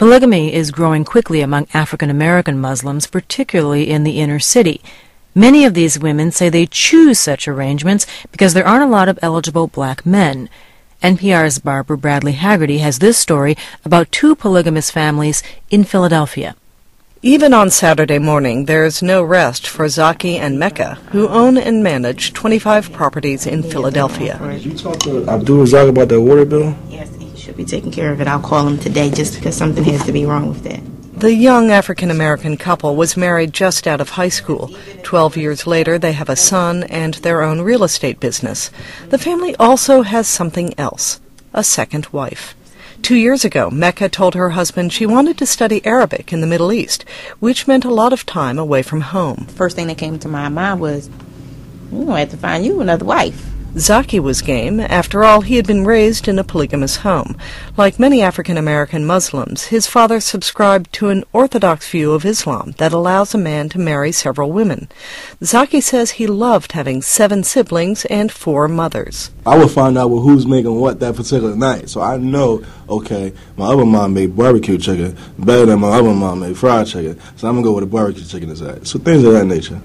Polygamy is growing quickly among African-American Muslims, particularly in the inner city. Many of these women say they choose such arrangements because there aren't a lot of eligible black men. NPR's Barbara Bradley Haggerty has this story about two polygamous families in Philadelphia. Even on Saturday morning, there's no rest for Zaki and Mecca, who own and manage 25 properties in Philadelphia. Did you talk to Abdul Razak about that water bill? Yes, he should be taking care of it. I'll call him today just because something has to be wrong with that. The young African-American couple was married just out of high school. 12 years later, they have a son and their own real estate business. The family also has something else, a second wife. 2 years ago, Mecca told her husband she wanted to study Arabic in the Middle East, which meant a lot of time away from home. First thing that came to my mind was, you're going to have to find you another wife. Zaki was game. After all, he had been raised in a polygamous home. Like many African-American Muslims, his father subscribed to an orthodox view of Islam that allows a man to marry several women. Zaki says he loved having 7 siblings and 4 mothers. I would find out who's making what that particular night. So I know, okay, my other mom made barbecue chicken better than my other mom made fried chicken. So I'm going to go with the barbecue chicken is at. So things of that nature.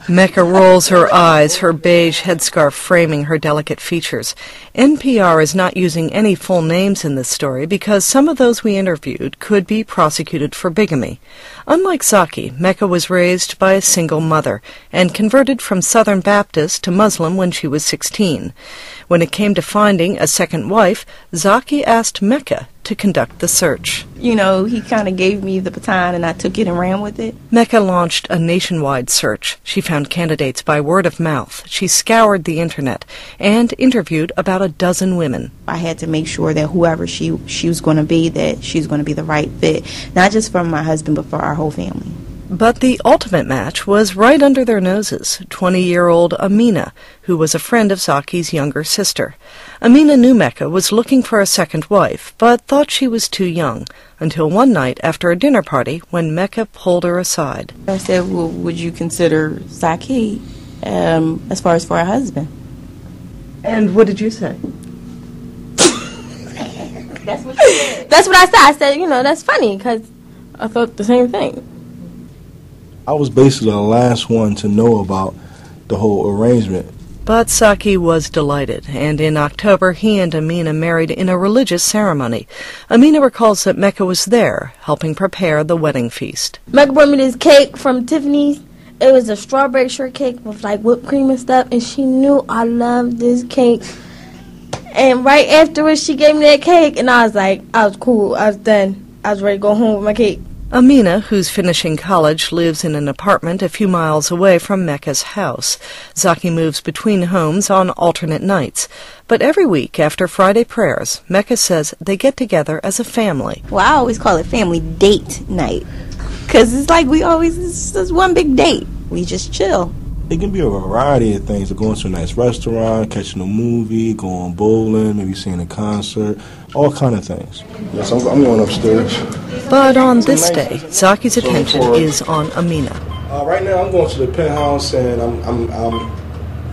Mecca rolls her eyes, her beige headscarf framing her delicate features. NPR is not using any full names in this story because some of those we interviewed could be prosecuted for bigamy. Unlike Zaki, Mecca was raised by a single mother and converted from Southern Baptist to Muslim when she was 16. When it came to finding a second wife, Zaki asked Mecca to conduct the search. You know, he kind of gave me the baton and I took it and ran with it. Mecca launched a nationwide search. She found candidates by word of mouth. She scoured the internet and interviewed about a dozen women. I had to make sure that whoever she was going to be, that she's going to be the right fit, not just for my husband, but for our whole family. But the ultimate match was right under their noses, 20-year-old Amina, who was a friend of Zaki's younger sister. Amina knew Mecca was looking for a second wife, but thought she was too young, until one night after a dinner party when Mecca pulled her aside. I said, well, would you consider Zaki as far as for a husband? And what did you say? That's what you said. That's what I said. I said, you know, that's funny, because I thought the same thing. I was basically the last one to know about the whole arrangement. But Zaki was delighted, and in October he and Amina married in a religious ceremony. Amina recalls that Mecca was there, helping prepare the wedding feast. Mecca brought me this cake from Tiffany's. It was a strawberry shortcake with like whipped cream and stuff, and she knew I loved this cake. And right afterwards she gave me that cake, and I was like, I was cool, I was done. I was ready to go home with my cake. Amina, who's finishing college, lives in an apartment a few miles away from Mecca's house. Zaki moves between homes on alternate nights. But every week after Friday prayers, Mecca says they get together as a family. Well, I always call it family date night, because it's like it's one big date. We just chill. It can be a variety of things, like going to a nice restaurant, catching a movie, going bowling, maybe seeing a concert, all kind of things. Yes, I'm going upstairs. But on this day, Zaki's attention is on Amina. Right now I'm going to the penthouse and I'm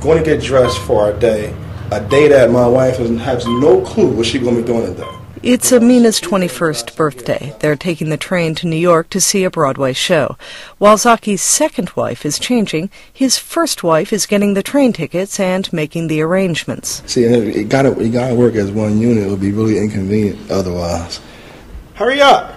going to get dressed for a day that my wife has no clue what she's going to be doing today. It's Amina's 21st birthday. They're taking the train to New York to see a Broadway show. While Zaki's second wife is changing, his first wife is getting the train tickets and making the arrangements. See, it gotta work as one unit. It would be really inconvenient otherwise. Hurry up!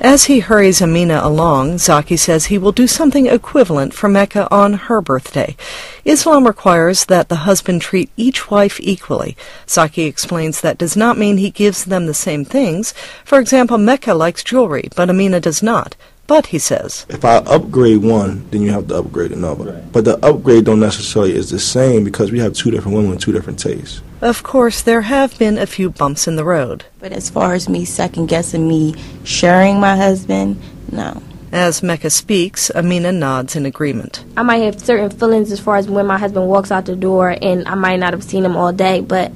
As he hurries Amina along, Zaki says he will do something equivalent for Mecca on her birthday. Islam requires that the husband treat each wife equally. Zaki explains that does not mean he gives them the same things. For example, Mecca likes jewelry, but Amina does not. But, he says, if I upgrade one, then you have to upgrade another. Right. But the upgrade don't necessarily is the same because we have 2 different women with 2 different tastes. Of course, there have been a few bumps in the road. But as far as me second-guessing me sharing my husband, no. As Mecca speaks, Amina nods in agreement. I might have certain feelings as far as when my husband walks out the door, and I might not have seen him all day, but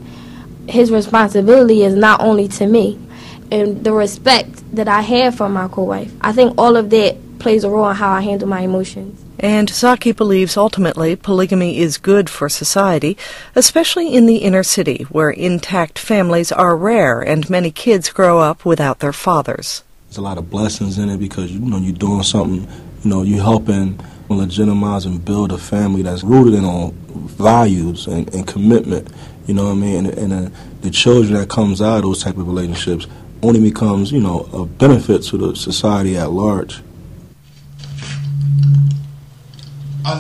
his responsibility is not only to me. And the respect that I have for my co-wife, I think all of that plays a role in how I handle my emotions. And Zaki believes ultimately polygamy is good for society, especially in the inner city, where intact families are rare and many kids grow up without their fathers. There's a lot of blessings in it because, you're doing something, you're helping legitimize and build a family that's rooted in on values and commitment, you know what I mean? And the children that comes out of those type of relationships only becomes, a benefit to the society at large. The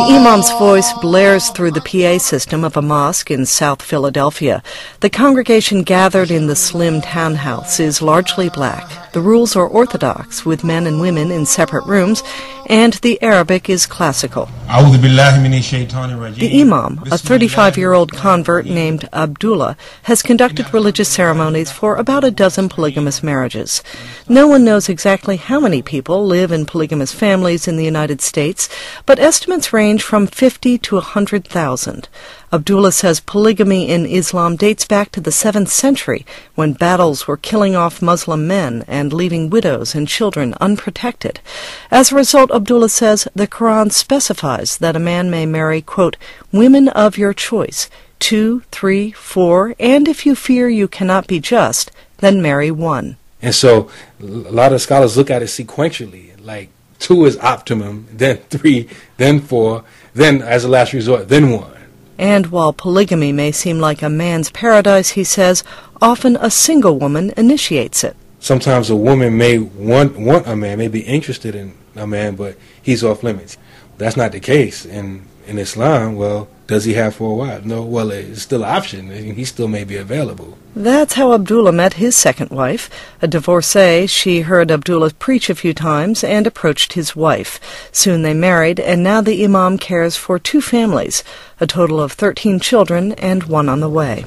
imam's voice blares through the PA system of a mosque in South Philadelphia. The congregation gathered in the slim townhouse is largely black. The rules are orthodox, with men and women in separate rooms, and the Arabic is classical. The imam, a 35-year-old convert named Abdullah, has conducted religious ceremonies for about a dozen polygamous marriages. No one knows exactly how many people live in polygamous families in the United States, but estimates range from 50 to 100,000. Abdullah says polygamy in Islam dates back to the 7th century, when battles were killing off Muslim men and leaving widows and children unprotected. As a result, Abdullah says the Quran specifies that a man may marry, quote, women of your choice, 2, 3, 4, and if you fear you cannot be just, then marry one. And so a lot of scholars look at it sequentially, like 2 is optimum, then 3, then 4, then as a last resort, then 1. And while polygamy may seem like a man's paradise, he says, often a single woman initiates it. Sometimes a woman may want a man, may be interested in a man, but he's off limits. That's not the case in Islam. Well, does he have 4 wives? No, well, it's still an option. He still may be available. That's how Abdullah met his second wife. A divorcee, she heard Abdullah preach a few times and approached his wife. Soon they married, and now the imam cares for 2 families, a total of 13 children and 1 on the way.